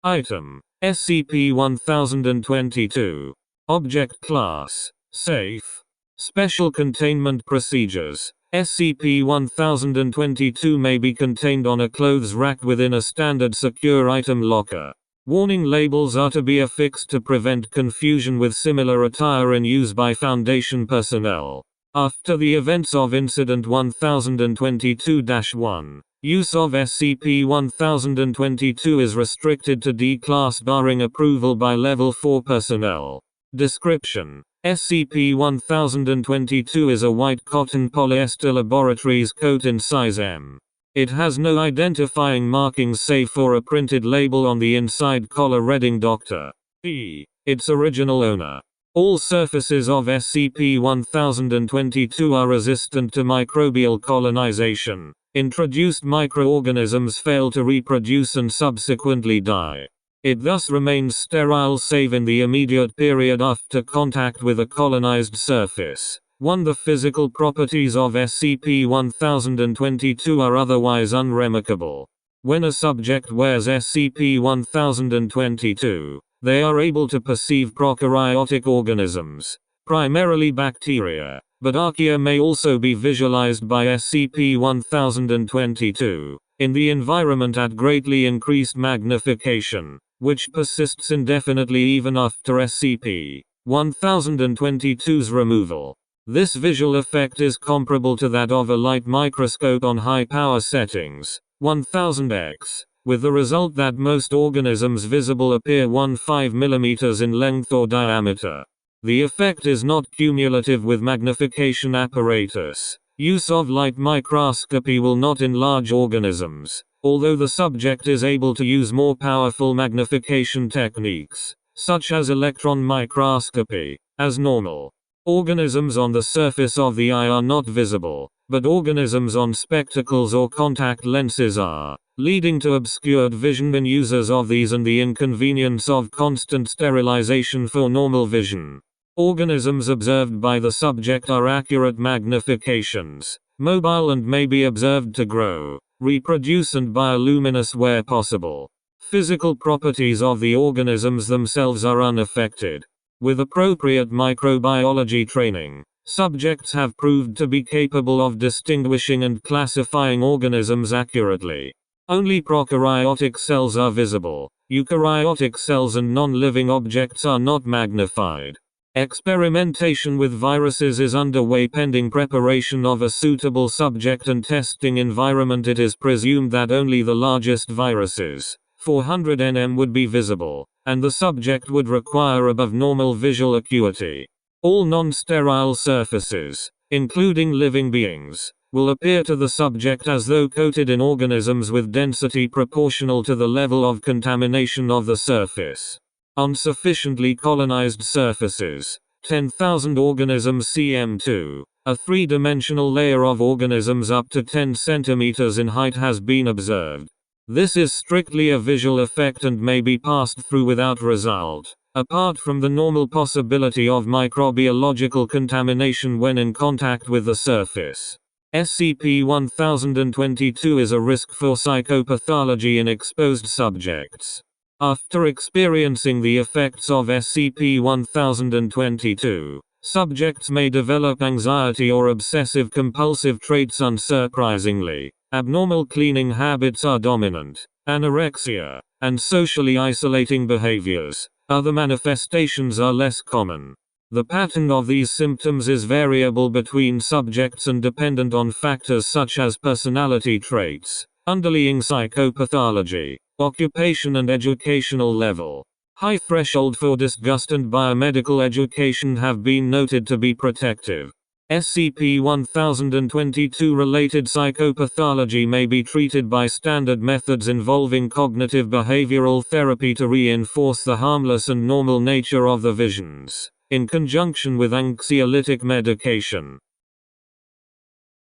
Item: SCP-1022. Object Class: Safe. Special Containment Procedures: SCP-1022 may be contained on a clothes rack within a standard secure item locker. Warning labels are to be affixed to prevent confusion with similar attire in use by Foundation personnel. After the events of Incident 1022-1, use of SCP-1022 is restricted to D-Class barring approval by Level 4 personnel. Description: SCP-1022 is a white cotton polyester laboratories coat in size M. It has no identifying markings save for a printed label on the inside collar reading Dr. E., its original owner. All surfaces of SCP-1022 are resistant to microbial colonization. Introduced microorganisms fail to reproduce and subsequently die. It thus remains sterile save in the immediate period after contact with a colonized surface. 1. The physical properties of SCP-1022 are otherwise unremarkable. When a subject wears SCP-1022, they are able to perceive prokaryotic organisms, primarily bacteria, but archaea may also be visualized by SCP-1022 in the environment at greatly increased magnification, which persists indefinitely even after SCP-1022's removal. This visual effect is comparable to that of a light microscope on high power settings, 1000x, with the result that most organisms visible appear 15 mm in length or diameter. The effect is not cumulative with magnification apparatus. Use of light microscopy will not enlarge organisms, although the subject is able to use more powerful magnification techniques, such as electron microscopy, as normal. Organisms on the surface of the eye are not visible, but organisms on spectacles or contact lenses are, leading to obscured vision in users of these and the inconvenience of constant sterilization for normal vision. Organisms observed by the subject are accurate magnifications, mobile and may be observed to grow, reproduce and bioluminesce where possible. Physical properties of the organisms themselves are unaffected. With appropriate microbiology training, subjects have proved to be capable of distinguishing and classifying organisms accurately. Only prokaryotic cells are visible. Eukaryotic cells and non-living objects are not magnified. Experimentation with viruses is underway pending preparation of a suitable subject and testing environment. It is presumed that only the largest viruses, 400 nm, would be visible, and the subject would require above normal visual acuity. All non-sterile surfaces, including living beings, will appear to the subject as though coated in organisms with density proportional to the level of contamination of the surface. On sufficiently colonized surfaces, 10,000 organisms cm2, a three-dimensional layer of organisms up to 10 cm in height has been observed. This is strictly a visual effect and may be passed through without result, apart from the normal possibility of microbiological contamination when in contact with the surface. SCP-1022 is a risk for psychopathology in exposed subjects. After experiencing the effects of SCP-1022, subjects may develop anxiety or obsessive-compulsive traits. Unsurprisingly, abnormal cleaning habits are dominant. Anorexia and socially isolating behaviors. Other manifestations are less common. The pattern of these symptoms is variable between subjects and dependent on factors such as personality traits, underlying psychopathology, occupation and educational level. High threshold for disgust and biomedical education have been noted to be protective. SCP-1022 related psychopathology may be treated by standard methods involving cognitive behavioral therapy to reinforce the harmless and normal nature of the visions, in conjunction with anxiolytic medication.